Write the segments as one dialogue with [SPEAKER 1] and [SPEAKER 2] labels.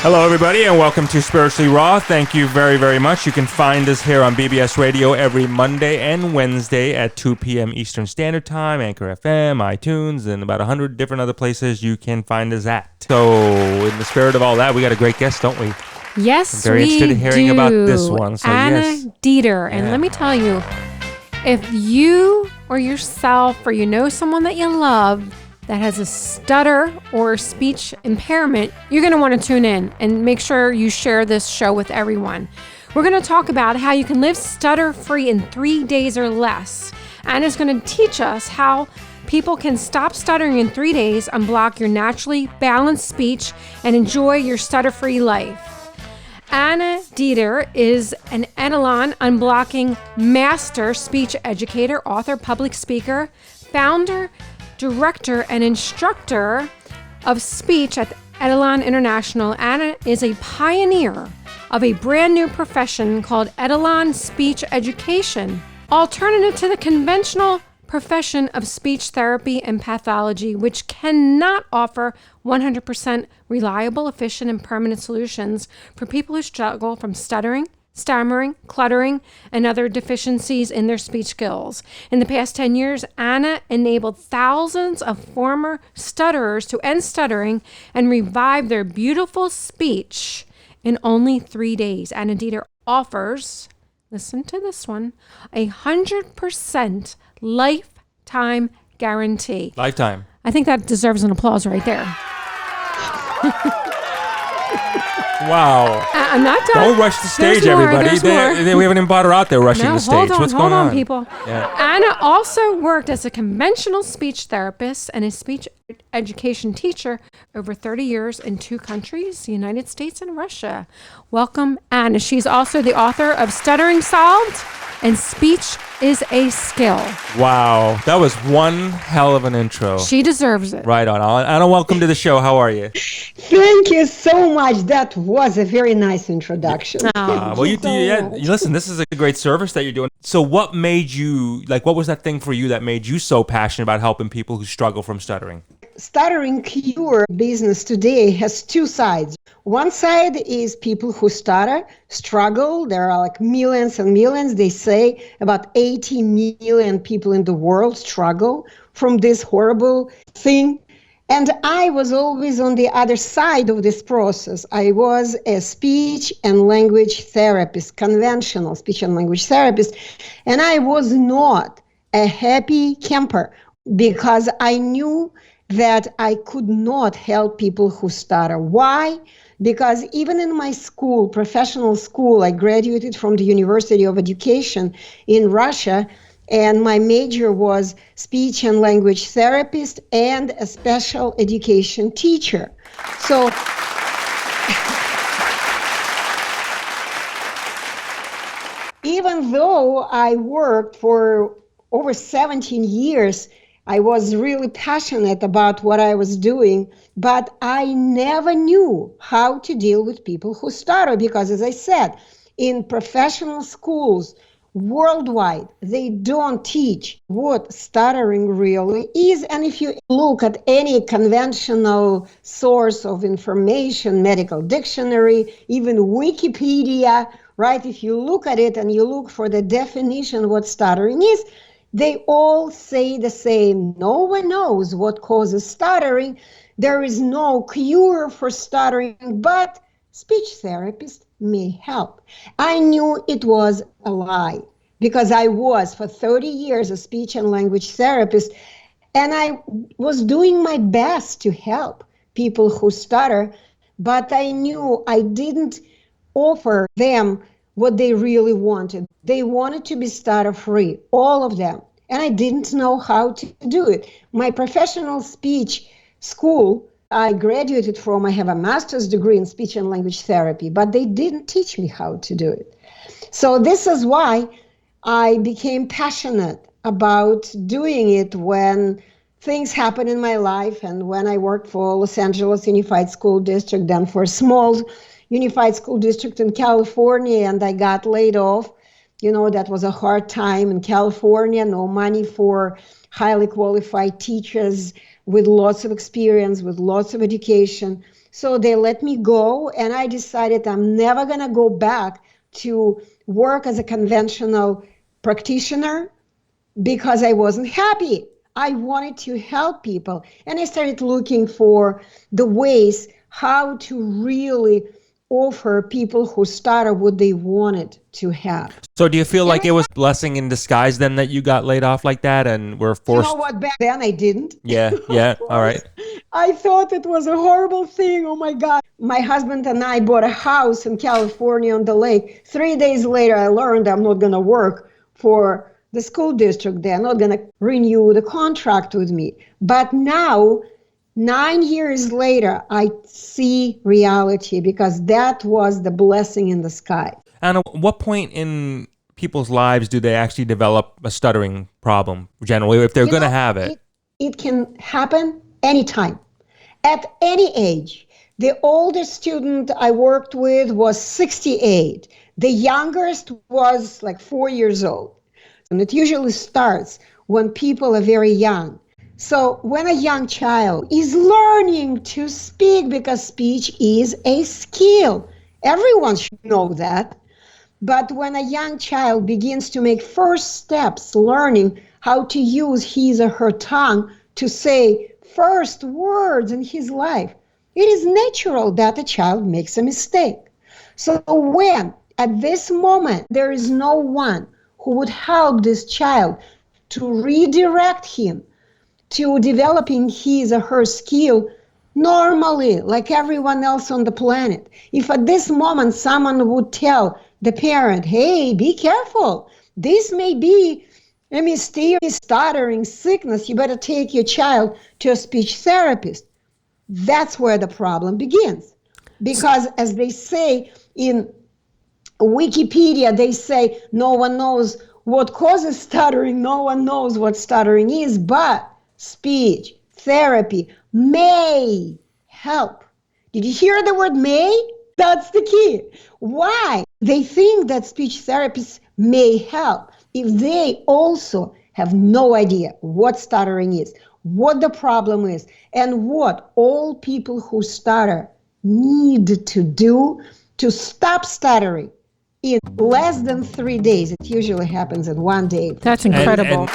[SPEAKER 1] Hello, everybody, and welcome to Spiritually Raw. Thank you very, very much. You can find us here on BBS Radio every Monday and Wednesday at 2 p.m. Eastern Standard Time, Anchor FM, iTunes, and about 100 different other places you can find us at. So, in the spirit of all that, we got a great guest, don't we?
[SPEAKER 2] Yes,
[SPEAKER 1] I'm very interested in hearing about this one. So,
[SPEAKER 2] Anna Deeter. And let me tell you, if you or yourself or you know someone that you love that has a stutter or speech impairment, you're going to want to tune in and make sure you share this show with everyone. We're going to talk about how you can live stutter-free in 3 days or less. Anna's going to teach us how people can stop stuttering in 3 days, unblock your naturally balanced speech, and enjoy your stutter-free life. Anna Deeter is an Etalon Unblocking master speech educator, author, public speaker, founder, director, and instructor of speech at Etalon International. Anna is a pioneer of a brand new profession called Etalon Speech Education, alternative to the conventional profession of speech therapy and pathology, which cannot offer 100% reliable, efficient, and permanent solutions for people who struggle from stuttering, stammering, cluttering, and other deficiencies in their speech skills. In the past 10 years, Anna enabled thousands of former stutterers to end stuttering and revive their beautiful speech in only 3 days. Anna Deeter offers, listen to this one, 100% lifetime guarantee.
[SPEAKER 1] Lifetime.
[SPEAKER 2] I think that deserves an applause right there.
[SPEAKER 1] Wow.
[SPEAKER 2] I'm not done.
[SPEAKER 1] Don't rush the stage,
[SPEAKER 2] There's more,
[SPEAKER 1] everybody. We haven't even brought her out there rushing the stage. What's going on?
[SPEAKER 2] Hold on, people.
[SPEAKER 1] Yeah.
[SPEAKER 2] Anna also worked as a conventional speech therapist and a speech education teacher over 30 years in 2 countries, the United States and Russia. Welcome, Anna. She's also the author of Stuttering Solved and Speech is a Skill.
[SPEAKER 1] Wow. That was one hell of an intro.
[SPEAKER 2] She deserves it.
[SPEAKER 1] Right on. Anna, welcome to the show. How are you?
[SPEAKER 3] Thank you so much. That was a very nice introduction.
[SPEAKER 1] Listen, this is a great service that you're doing. So what made you, what was that thing for you that made you so passionate about helping people who struggle from stuttering?
[SPEAKER 3] Stuttering cure business today has 2 sides. One side is people who stutter, struggle. There are millions and millions. They say about 80 million people in the world struggle from this horrible thing. And I was always on the other side of this process. I was a speech and language therapist, conventional speech and language therapist, and I was not a happy camper because I knew that I could not help people who stutter. Why? Because even in my school, professional school, I graduated from the University of Education in Russia, and my major was speech and language therapist and a special education teacher. So even though I worked for over 17 years, I was really passionate about what I was doing, but I never knew how to deal with people who stutter because, as I said, in professional schools worldwide, they don't teach what stuttering really is. And if you look at any conventional source of information, medical dictionary, even Wikipedia, right? If you look at it and you look for the definition of what stuttering is, they all say the same. No one knows what causes stuttering. There is no cure for stuttering, but speech therapists may help. I knew it was a lie because I was for 30 years a speech and language therapist, and I was doing my best to help people who stutter, but I knew I didn't offer them what they really wanted. They wanted to be stutter-free, all of them. And I didn't know how to do it. My professional speech school I graduated from, I have a master's degree in speech and language therapy, but they didn't teach me how to do it. So this is why I became passionate about doing it when things happen in my life and when I worked for Los Angeles Unified School District, then for a small unified school district in California, and I got laid off. That was a hard time in California, no money for highly qualified teachers with lots of experience, with lots of education. So they let me go, and I decided I'm never going to go back to work as a conventional practitioner because I wasn't happy. I wanted to help people. And I started looking for the ways how to really offer people who started what they wanted to have.
[SPEAKER 1] So do you feel like it was a blessing in disguise then that you got laid off like that and were
[SPEAKER 3] You
[SPEAKER 1] forced?
[SPEAKER 3] know what? Back then I didn't.
[SPEAKER 1] Yeah, yeah, all right.
[SPEAKER 3] I thought it was a horrible thing. Oh my God. My husband and I bought a house in California on the lake. 3 days later, I learned I'm not going to work for the school district. They're not going to renew the contract with me. But now, 9 years later, I see reality because that was the blessing in the sky.
[SPEAKER 1] And at what point in people's lives do they actually develop a stuttering problem generally, if they're going to have it?
[SPEAKER 3] It can happen anytime, at any age. The oldest student I worked with was 68. The youngest was like 4 years old. And it usually starts when people are very young. So when a young child is learning to speak, because speech is a skill, everyone should know that. But when a young child begins to make first steps learning how to use his or her tongue to say first words in his life, it is natural that a child makes a mistake. So when at this moment there is no one who would help this child to redirect him to developing his or her skill normally, like everyone else on the planet. If at this moment someone would tell the parent, hey, be careful, this may be a mysterious stuttering sickness, you better take your child to a speech therapist, that's where the problem begins. Because as they say in Wikipedia, they say no one knows what causes stuttering, no one knows what stuttering is, but speech therapy may help. Did you hear the word may? That's the key. Why? They think that speech therapists may help if they also have no idea what stuttering is, what the problem is, and what all people who stutter need to do to stop stuttering in less than 3 days. It usually happens in 1 day.
[SPEAKER 2] That's incredible.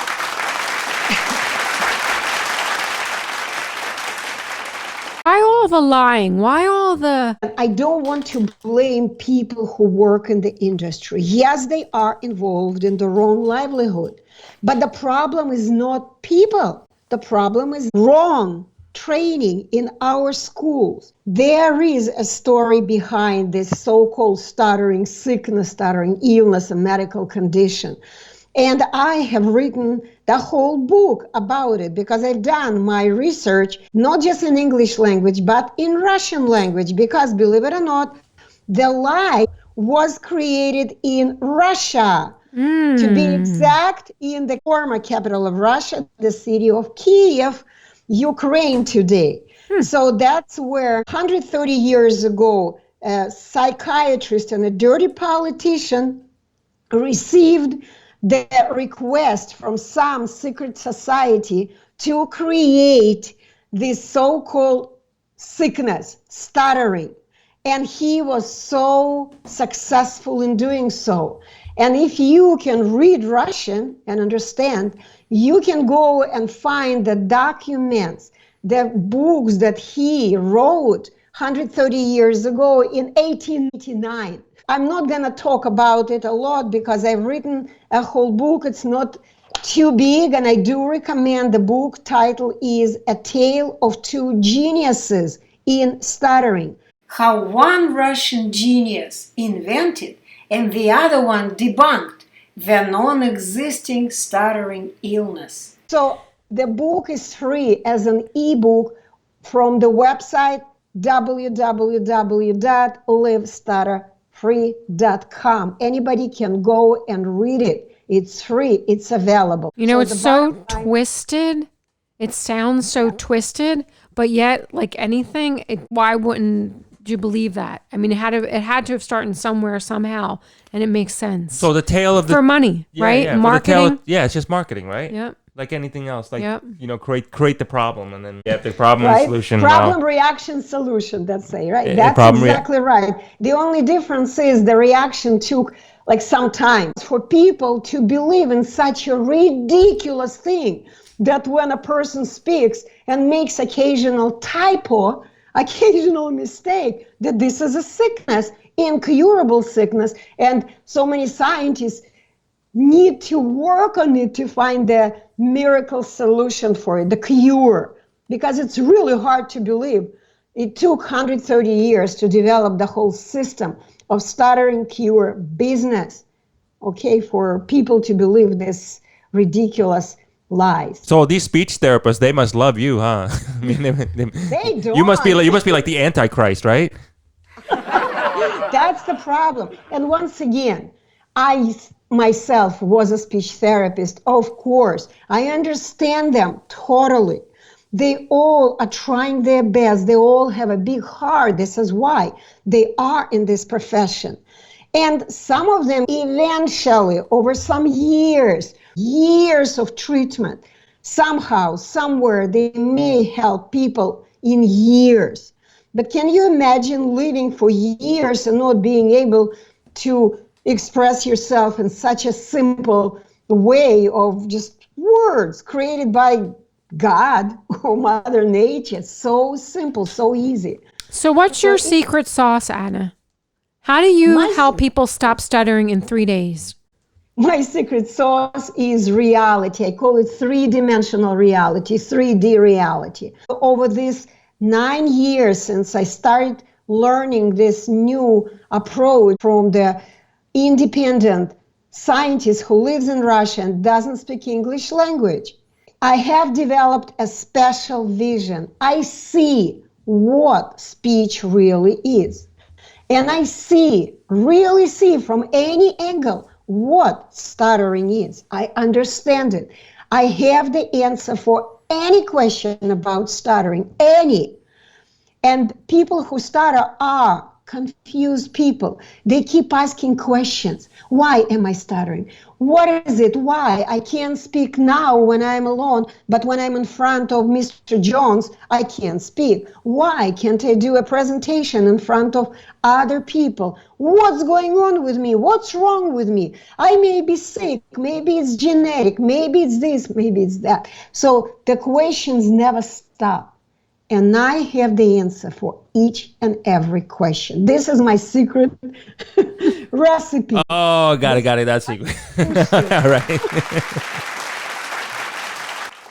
[SPEAKER 2] Why all the lying? Why all the...
[SPEAKER 3] I don't want to blame people who work in the industry. Yes, they are involved in the wrong livelihood. But the problem is not people. The problem is wrong training in our schools. There is a story behind this so-called stuttering sickness, stuttering illness, a medical condition. And I have written the whole book about it because I've done my research, not just in English language, but in Russian language, because believe it or not, the lie was created in Russia. To be exact, in the former capital of Russia, the city of Kiev, Ukraine today. So that's where 130 years ago, a psychiatrist and a dirty politician received the request from some secret society to create this so-called sickness, stuttering. And he was so successful in doing so. And if you can read Russian and understand, you can go and find the documents, the books that he wrote 130 years ago in 1889. I'm not going to talk about it a lot because I've written a whole book. It's not too big, and I do recommend the book. Title is A Tale of Two Geniuses in Stuttering.
[SPEAKER 4] How one Russian genius invented and the other one debunked the non-existing stuttering illness.
[SPEAKER 3] So the book is free as an ebook from the website www.livestutterfree.com. Anybody can go and read it. It's free. It's available.
[SPEAKER 2] You know, it's so twisted. It sounds so twisted, but yet, like anything, why wouldn't you believe that? I mean, it had to have started somewhere, somehow, and it makes sense.
[SPEAKER 1] So the tale of
[SPEAKER 2] for money, right?
[SPEAKER 1] Yeah,
[SPEAKER 2] marketing.
[SPEAKER 1] it's just marketing, right?
[SPEAKER 2] Yep.
[SPEAKER 1] Like anything else, like
[SPEAKER 2] Yep.
[SPEAKER 1] create the problem, and then the problem and
[SPEAKER 3] Right?
[SPEAKER 1] solution.
[SPEAKER 3] Problem, reaction, solution, that's it, right?
[SPEAKER 1] A
[SPEAKER 3] That's
[SPEAKER 1] problem,
[SPEAKER 3] exactly right. The only difference is the reaction took like some time for people to believe in such a ridiculous thing that when a person speaks and makes occasional typo, occasional mistake, that this is a sickness, incurable sickness. And so many scientists need to work on it to find the miracle solution for it, the cure, because it's really hard to believe. It took 130 years to develop the whole system of stuttering cure business, okay, for people to believe this ridiculous lies.
[SPEAKER 1] So these speech therapists, they must love you, huh? I mean,
[SPEAKER 3] They don't.
[SPEAKER 1] you must be like the Antichrist, right?
[SPEAKER 3] That's the problem. And once again, I myself was a speech therapist, of course. I understand them totally. They all are trying their best. They all have a big heart. This is why they are in this profession. And some of them eventually, over some years of treatment, somehow, somewhere, they may help people in years. But can you imagine living for years and not being able to express yourself in such a simple way of just words created by God or Mother Nature? So simple, so easy.
[SPEAKER 2] So what's your secret sauce, Anna? How do you help people stop stuttering in 3 days?
[SPEAKER 3] My secret sauce is reality. I call it three-dimensional reality, 3D reality. Over these 9 years since I started learning this new approach from the independent scientist who lives in Russia and doesn't speak English language, I have developed a special vision. I see what speech really is. And I really see from any angle what stuttering is. I understand it. I have the answer for any question about stuttering, any. And people who stutter are confused people. They keep asking questions. Why am I stuttering? What is it? Why? I can't speak now when I'm alone, but when I'm in front of Mr. Jones, I can't speak. Why can't I do a presentation in front of other people? What's going on with me? What's wrong with me? I may be sick. Maybe it's genetic. Maybe it's this. Maybe it's that. So the questions never stop. And I have the answer for each and every question. This is my secret recipe.
[SPEAKER 1] Oh, got it. That's secret. All right.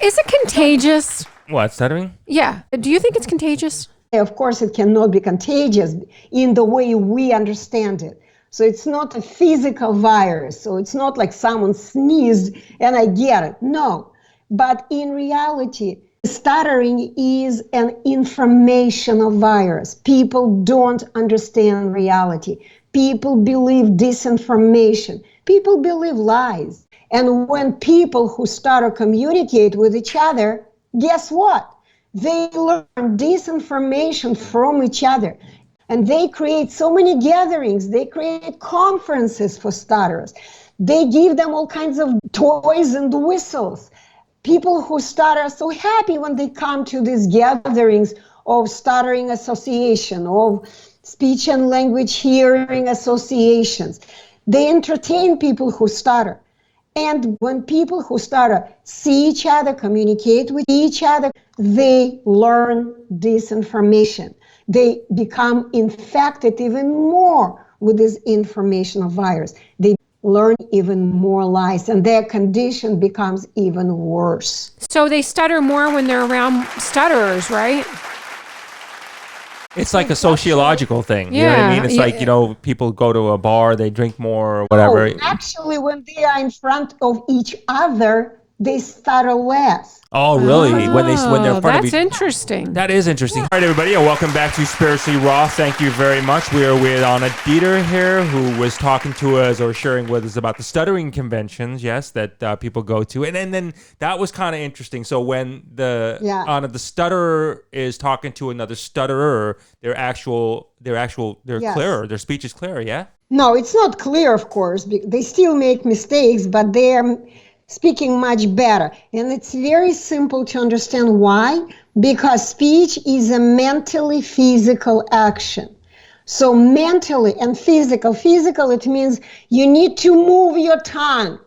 [SPEAKER 2] Is it contagious?
[SPEAKER 1] What, stuttering?
[SPEAKER 2] Yeah. Do you think it's contagious?
[SPEAKER 3] Of course, it cannot be contagious in the way we understand it. So it's not a physical virus. So it's not like someone sneezed and I get it. No. But in reality, stuttering is an informational virus. People don't understand reality. People believe disinformation. People believe lies. And when people who stutter communicate with each other, guess what? They learn disinformation from each other. And they create so many gatherings. They create conferences for stutterers. They give them all kinds of toys and whistles. People who stutter are so happy when they come to these gatherings of stuttering association, of speech and language hearing associations. They entertain people who stutter. And when people who stutter see each other, communicate with each other, they learn this information. They become infected even more with this informational virus. They learn even more lies, and their condition becomes even worse.
[SPEAKER 2] So they stutter more when they're around stutterers, right?
[SPEAKER 1] It's like a sociological thing. You know what I mean? It's like, people go to a bar, they drink more or whatever.
[SPEAKER 3] Oh, actually, when they are in front of each other, they stutter less.
[SPEAKER 1] Oh, really? When they're in front of each...
[SPEAKER 2] That's interesting.
[SPEAKER 1] That is interesting. All right, everybody, and welcome back to Spiritually Raw. Thank you very much. We are with Anna Deeter here, who was talking to us or sharing with us about the stuttering conventions, yes, that people go to. And then that was kind of interesting. So when the stutterer is talking to another stutterer, they're clearer. Their speech is clearer, yeah?
[SPEAKER 3] No, it's not clear, of course. They still make mistakes, but they're speaking much better. And it's very simple to understand why, because speech is a mentally physical action. So mentally and physical, it means you need to move your tongue.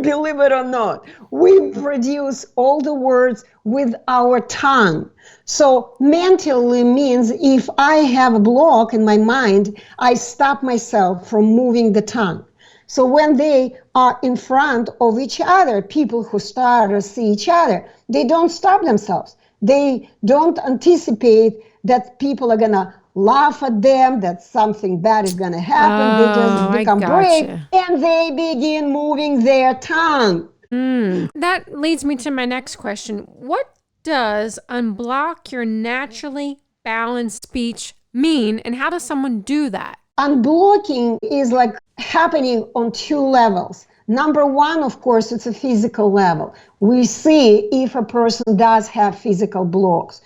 [SPEAKER 3] Believe it or not, we produce all the words with our tongue. So mentally means if I have a block in my mind, I stop myself from moving the tongue. So when they are in front of each other, people who start to see each other, they don't stop themselves. They don't anticipate that people are going to laugh at them, that something bad is going to happen. They just become brave and they begin moving their tongue.
[SPEAKER 2] That leads me to my next question. What does unblock your naturally balanced speech mean, and how does someone do that?
[SPEAKER 3] Unblocking is like happening on two levels. Number one, of course, it's a physical level. We see if a person does have physical blocks,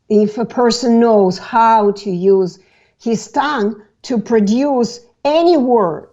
[SPEAKER 3] if a person knows how to use his tongue to produce any word.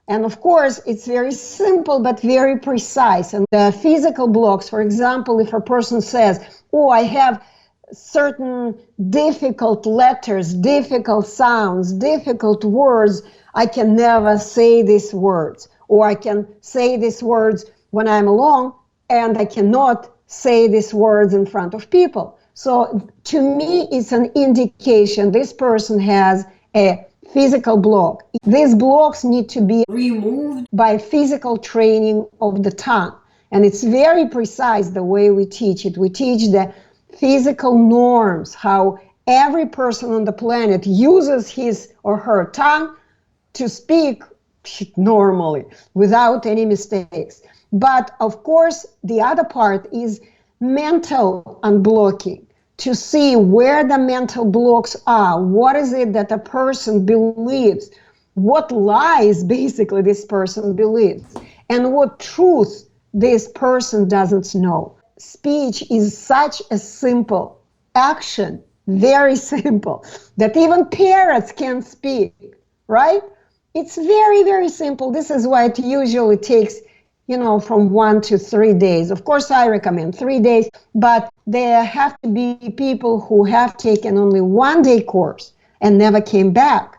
[SPEAKER 3] And of course, it's very simple but very precise. And the physical blocks, for example, if a person says, oh, I have certain difficult letters, difficult sounds, difficult words, I can never say these words. Or I can say these words when I'm alone, and I cannot say these words in front of people. So to me, it's an indication this person has a physical block. These blocks need to be removed by physical training of the tongue. And it's very precise the way we teach it. We teach the physical norms, how every person on the planet uses his or her tongue to speak normally without any mistakes. But of course, the other part is mental unblocking, to see where the mental blocks are. What is it that a person believes? What lies basically this person believes? And what truth this person doesn't know. Speech is such a simple action, very simple, that even parrots can speak, right? It's very, very simple. This is why it usually takes, from 1 to 3 days. Of course, I recommend 3 days, but there have to be people who have taken only 1 day course and never came back.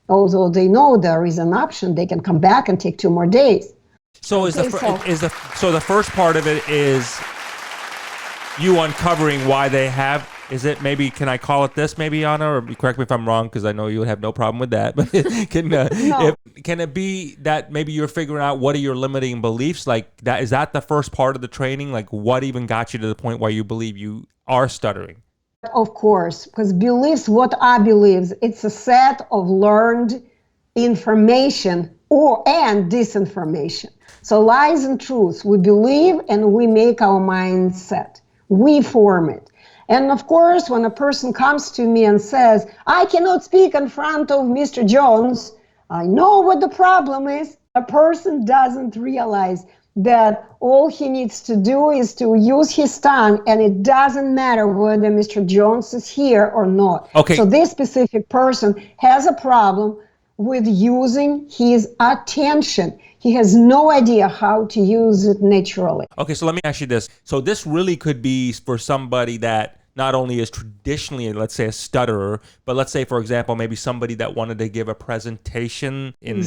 [SPEAKER 3] Although they know there is an option, they can come back and take 2 more days.
[SPEAKER 1] So the first part of it is you uncovering why they have. Is it maybe, can I call it this maybe, Anna, or correct me if I'm wrong, because I know you would have no problem with that, but can it be that maybe you're figuring out what are your limiting beliefs? Like that, is that the first part of the training? Like what even got you to the point where you believe you are stuttering?
[SPEAKER 3] Of course, because beliefs, what are beliefs? It's a set of learned information and disinformation. So lies and truths, we believe and we make our mindset. We form it. And of course, when a person comes to me and says, I cannot speak in front of Mr. Jones, I know what the problem is. A person doesn't realize that all he needs to do is to use his tongue, and it doesn't matter whether Mr. Jones is here or not.
[SPEAKER 1] Okay.
[SPEAKER 3] So this specific person has a problem with using his attention. He has no idea how to use it naturally.
[SPEAKER 1] Okay, so let me ask you this. So this really could be for somebody that not only is traditionally, let's say, a stutterer, but let's say, for example, maybe somebody that wanted to give a presentation in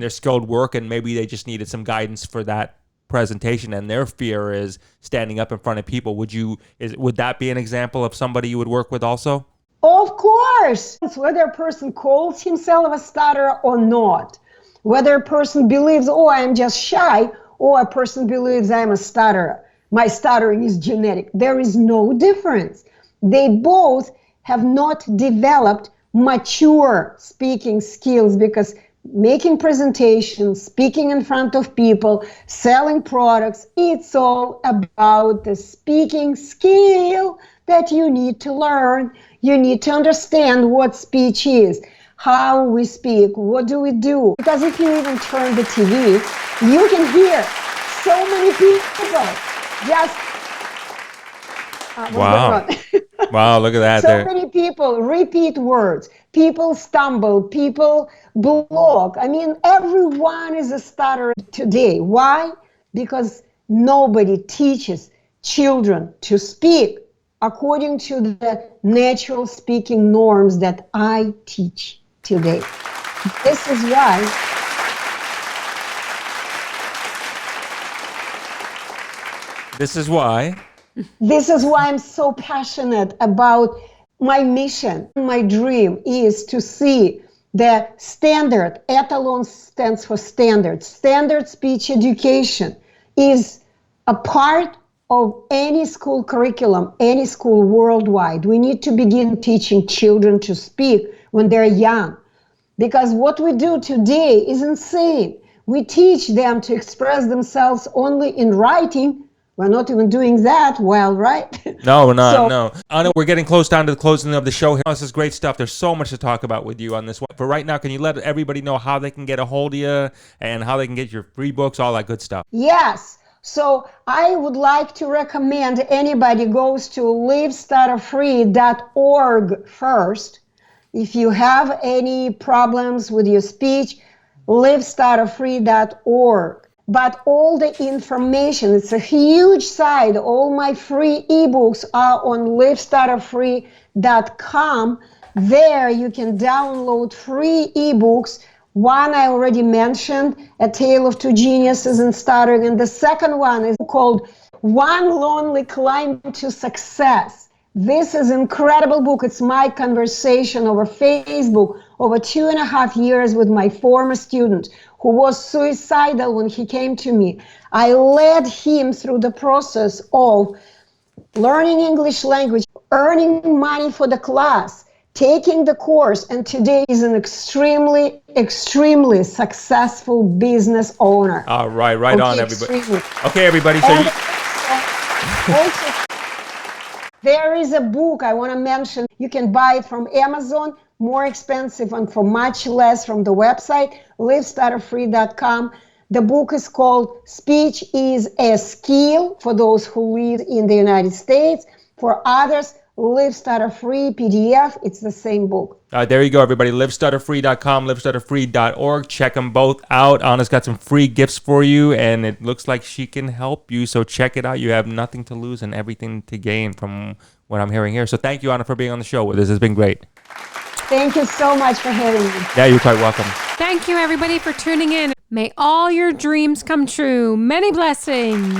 [SPEAKER 1] their skilled work, and maybe they just needed some guidance for that presentation, and their fear is standing up in front of people. Would that be an example of somebody you would work with also?
[SPEAKER 3] Of course! It's whether a person calls himself a stutterer or not. Whether a person believes, oh, I'm just shy, or a person believes I'm a stutterer. My stuttering is genetic. There is no difference. They both have not developed mature speaking skills, because making presentations, speaking in front of people, selling products, it's all about the speaking skill that you need to learn. You need to understand what speech is, how we speak, what do we do. Because if you even turn the TV, you can hear so many people just...
[SPEAKER 1] Wow. Wow, look at that.
[SPEAKER 3] So many people repeat words. People stumble. People block. I mean, everyone is a stutterer today. Why? Because nobody teaches children to speak according to the natural speaking norms that I teach today. This is why I'm so passionate about my mission. My dream is to see the standard, Etalon stands for standard speech education is a part of any school curriculum, any school worldwide. We need to begin teaching children to speak when they're young. Because what we do today is insane. We teach them to express themselves only in writing. We're not even doing that well, right?
[SPEAKER 1] No, we're not. No. Anna, we're getting close down to the closing of the show here. This is great stuff. There's so much to talk about with you on this one. For right now, can you let everybody know how they can get a hold of you and how they can get your free books, all that good stuff?
[SPEAKER 3] Yes. So I would like to recommend anybody goes to livestutterfree.org first. If you have any problems with your speech, livestutterfree.org. But all the information, it's a huge site. All my free ebooks are on livestutterfree.com. There you can download free ebooks. One I already mentioned, A Tale of Two Geniuses in Stuttering. And the second one is called One Lonely Climb to Success. This is an incredible book. It's my conversation over Facebook over 2.5 years with my former student who was suicidal when he came to me. I led him through the process of learning English language, earning money for the class, taking the course, and today is an extremely, extremely successful business owner.
[SPEAKER 1] All right, right on, everybody.
[SPEAKER 3] Extremely.
[SPEAKER 1] Okay, everybody. So
[SPEAKER 3] also, there is a book I want to mention. You can buy it from Amazon, more expensive and for much less from the website, livestutterfree.com. The book is called Speech is a Skill for those who live in the United States. For others, Live Stutter-Free PDF. It's the same book.
[SPEAKER 1] There you go, everybody. LiveStutterFree.com, LiveStutterFree.org. Check them both out. Anna's got some free gifts for you, and it looks like she can help you. So check it out. You have nothing to lose and everything to gain from what I'm hearing here. So thank you, Anna, for being on the show with us. This has been great.
[SPEAKER 3] Thank you so much for having me.
[SPEAKER 1] Yeah, you're quite welcome.
[SPEAKER 2] Thank you, everybody, for tuning in. May all your dreams come true. Many blessings.